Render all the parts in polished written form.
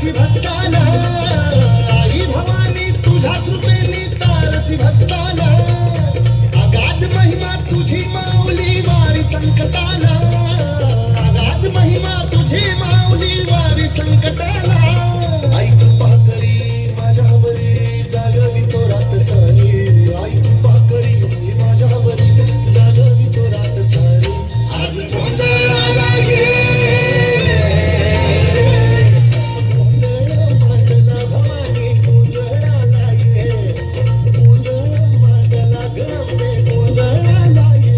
तारसी भक्ताला, आई भवानी तुझ्या कृपेने तारसी भक्ताला, अगाध महिमा तुझी माऊली वारी संकटाला, अगाध महिमा तुझी माऊली वारी संकटाला. आई कृपा करी माझ्यावरी जागवी तो रात सारी, आई कृपा करी माझ्यावरी जागवी तो रात सारी. आज गोंधळाला ये, गोंधळ मांडला भवानी गोंधळाला ये, गोंधळ मांडला गंगे गोंधळाला ये.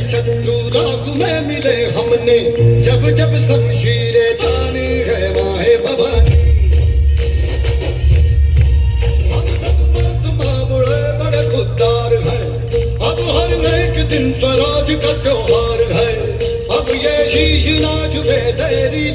शत्रु राह में मिले हमने, जब जब शमशीरें तानी है माहे भवानी. हम सब मर्द मामुले बड़े खुददार हैं, अब हर एक दिन स्वराज का त्योहार है. अब ये शीश नाच पे तेरी